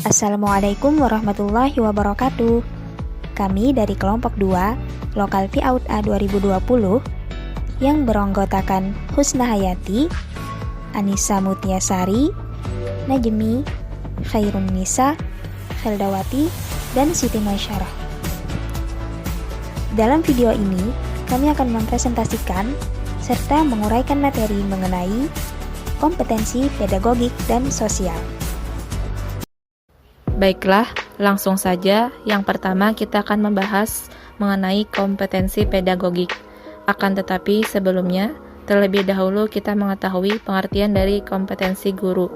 Assalamualaikum warahmatullahi wabarakatuh. Kami dari kelompok 2, Lokal Viaud A 2020, yang beranggotakan Husna Hayati, Anissa Mutiasari, Najmi, Khairun Nisa, Feldawati, dan Siti Maisyarah. Dalam video ini, kami akan mempresentasikan serta menguraikan materi mengenai kompetensi pedagogik dan sosial. Baiklah, langsung saja. Yang pertama kita akan membahas mengenai kompetensi pedagogik. Akan tetapi sebelumnya, terlebih dahulu kita mengetahui pengertian dari kompetensi guru,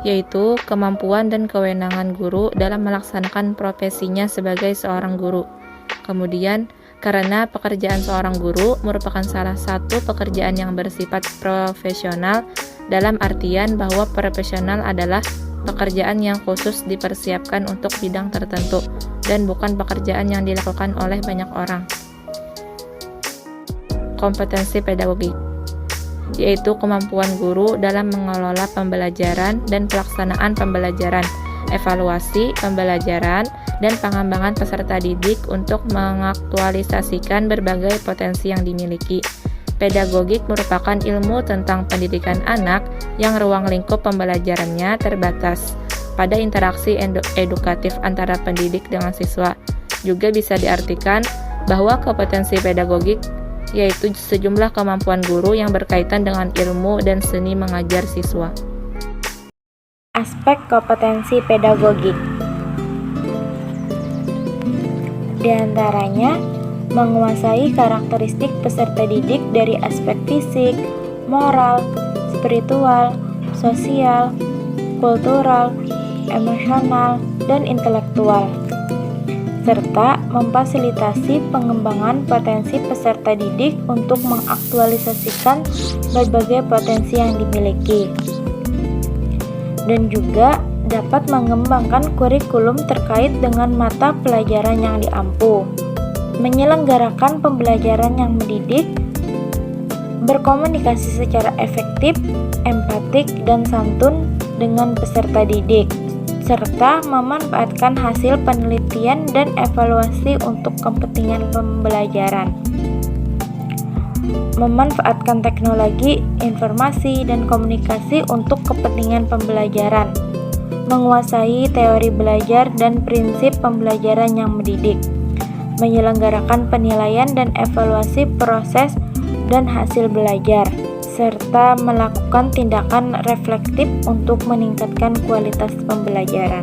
yaitu kemampuan dan kewenangan guru dalam melaksanakan profesinya sebagai seorang guru. Kemudian, karena pekerjaan seorang guru merupakan salah satu pekerjaan yang bersifat profesional, dalam artian bahwa profesional adalah pekerjaan yang khusus dipersiapkan untuk bidang tertentu dan bukan pekerjaan yang dilakukan oleh banyak orang. Kompetensi pedagogik yaitu kemampuan guru dalam mengelola pembelajaran dan pelaksanaan pembelajaran, evaluasi pembelajaran, dan pengembangan peserta didik untuk mengaktualisasikan berbagai potensi yang dimiliki. Pedagogik merupakan ilmu tentang pendidikan anak yang ruang lingkup pembelajarannya terbatas pada interaksi edukatif antara pendidik dengan siswa. Juga bisa diartikan bahwa kompetensi pedagogik yaitu sejumlah kemampuan guru yang berkaitan dengan ilmu dan seni mengajar siswa. Aspek kompetensi pedagogik di antaranya menguasai karakteristik peserta didik dari aspek fisik, moral, spiritual, sosial, kultural, emosional, dan intelektual, serta memfasilitasi pengembangan potensi peserta didik untuk mengaktualisasikan berbagai potensi yang dimiliki, dan juga dapat mengembangkan kurikulum terkait dengan mata pelajaran yang diampu, menyelenggarakan pembelajaran yang mendidik, berkomunikasi secara efektif, empatik, dan santun dengan peserta didik, serta memanfaatkan hasil penelitian dan evaluasi untuk kepentingan pembelajaran, memanfaatkan teknologi, informasi, dan komunikasi untuk kepentingan pembelajaran, menguasai teori belajar dan prinsip pembelajaran yang mendidik, menyelenggarakan penilaian dan evaluasi proses dan hasil belajar, serta melakukan tindakan reflektif untuk meningkatkan kualitas pembelajaran.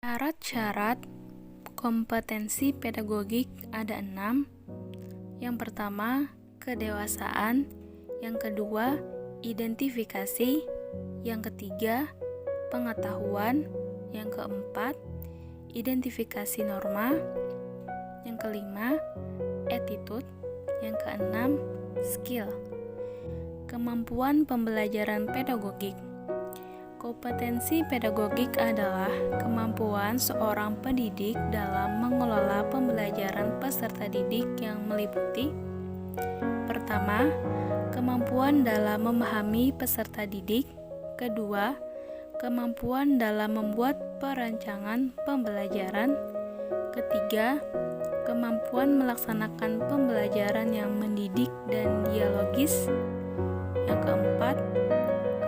Syarat-syarat kompetensi pedagogik ada 6. Yang pertama, kedewasaan. Yang kedua, identifikasi. Yang ketiga, pengetahuan. Yang keempat, identifikasi norma. Yang kelima, attitude. Yang keenam, skill. Kemampuan pembelajaran pedagogik. Kompetensi pedagogik adalah kemampuan seorang pendidik dalam mengelola pembelajaran peserta didik yang meliputi: pertama, kemampuan dalam memahami peserta didik. Kedua, kemampuan dalam membuat perancangan pembelajaran. Ketiga, kemampuan melaksanakan pembelajaran yang mendidik dan dialogis. Yang keempat,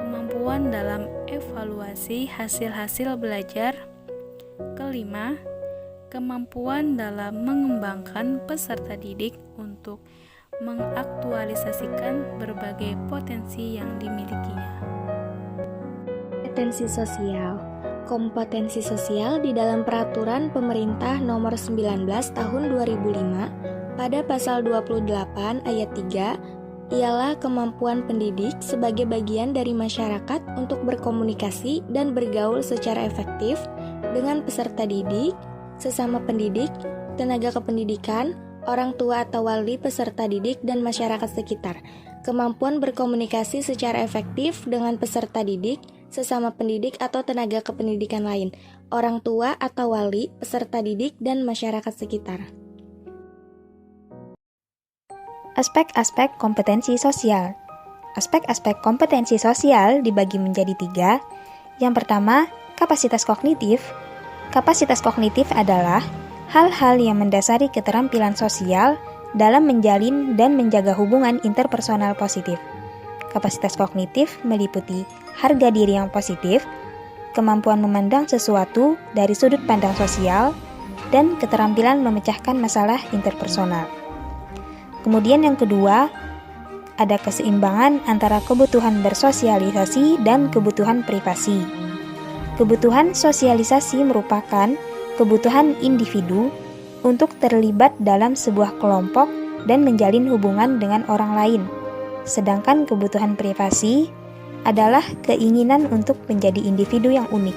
kemampuan dalam evaluasi hasil-hasil belajar. Kelima, kemampuan dalam mengembangkan peserta didik untuk mengaktualisasikan berbagai potensi yang dimilikinya. Kompetensi sosial. Kompetensi sosial di dalam Peraturan Pemerintah Nomor 19 Tahun 2005 pada Pasal 28 Ayat 3 ialah kemampuan pendidik sebagai bagian dari masyarakat untuk berkomunikasi dan bergaul secara efektif dengan peserta didik, sesama pendidik, tenaga kependidikan, orang tua atau wali peserta didik, dan masyarakat sekitar. Kemampuan berkomunikasi secara efektif dengan peserta didik, sesama pendidik atau tenaga kependidikan lain, orang tua atau wali, peserta didik, dan masyarakat sekitar. Aspek-aspek kompetensi sosial. Aspek-aspek kompetensi sosial dibagi menjadi 3. Yang pertama, kapasitas kognitif. Kapasitas kognitif adalah hal-hal yang mendasari keterampilan sosial dalam menjalin dan menjaga hubungan interpersonal positif. Kapasitas kognitif meliputi harga diri yang positif, kemampuan memandang sesuatu dari sudut pandang sosial, dan keterampilan memecahkan masalah interpersonal. Kemudian yang kedua, ada keseimbangan antara kebutuhan bersosialisasi dan kebutuhan privasi. Kebutuhan sosialisasi merupakan kebutuhan individu untuk terlibat dalam sebuah kelompok dan menjalin hubungan dengan orang lain. Sedangkan kebutuhan privasi adalah keinginan untuk menjadi individu yang unik,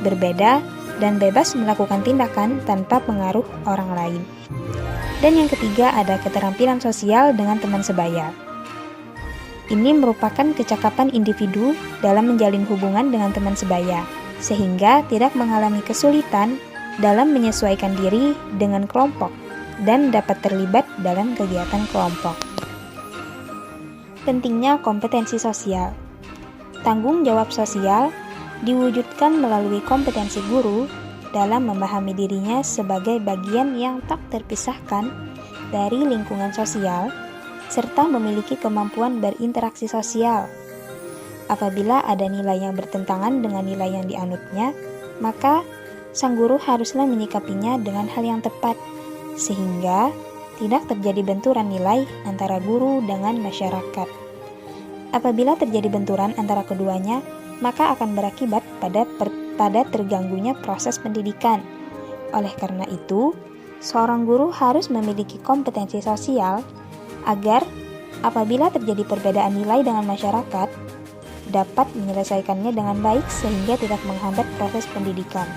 berbeda, dan bebas melakukan tindakan tanpa pengaruh orang lain. Dan yang ketiga ada keterampilan sosial dengan teman sebaya. Ini merupakan kecakapan individu dalam menjalin hubungan dengan teman sebaya, sehingga tidak mengalami kesulitan dalam menyesuaikan diri dengan kelompok dan dapat terlibat dalam kegiatan kelompok. Pentingnya kompetensi sosial. Tanggung jawab sosial diwujudkan melalui kompetensi guru dalam memahami dirinya sebagai bagian yang tak terpisahkan dari lingkungan sosial, serta memiliki kemampuan berinteraksi sosial. Apabila ada nilai yang bertentangan dengan nilai yang dianutnya, maka sang guru haruslah menyikapinya dengan hal yang tepat, sehingga tidak terjadi benturan nilai antara guru dengan masyarakat. Apabila terjadi benturan antara keduanya, maka akan berakibat pada terganggunya proses pendidikan. Oleh karena itu, seorang guru harus memiliki kompetensi sosial agar apabila terjadi perbedaan nilai dengan masyarakat, dapat menyelesaikannya dengan baik sehingga tidak menghambat proses pendidikan.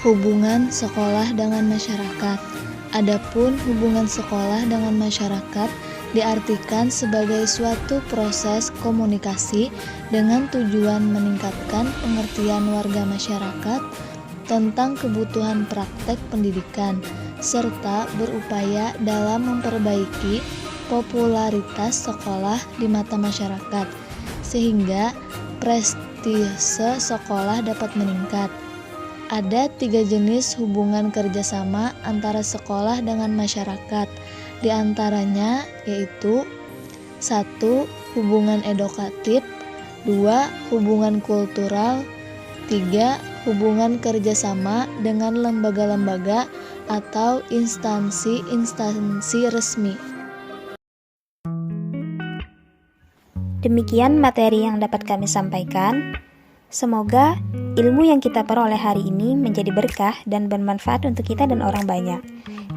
Hubungan sekolah dengan masyarakat. Adapun hubungan sekolah dengan masyarakat diartikan sebagai suatu proses komunikasi dengan tujuan meningkatkan pengertian warga masyarakat tentang kebutuhan praktek pendidikan, serta berupaya dalam memperbaiki popularitas sekolah di mata masyarakat, sehingga prestise sekolah dapat meningkat. Ada 3 jenis hubungan kerjasama antara sekolah dengan masyarakat, di antaranya yaitu 1. Hubungan edukatif, 2. Hubungan kultural, 3. Hubungan kerjasama dengan lembaga-lembaga atau instansi-instansi resmi. Demikian materi yang dapat kami sampaikan. Semoga ilmu yang kita peroleh hari ini menjadi berkah dan bermanfaat untuk kita dan orang banyak.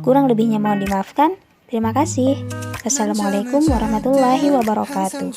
Kurang lebihnya mohon dimaafkan. Terima kasih. Assalamualaikum warahmatullahi wabarakatuh.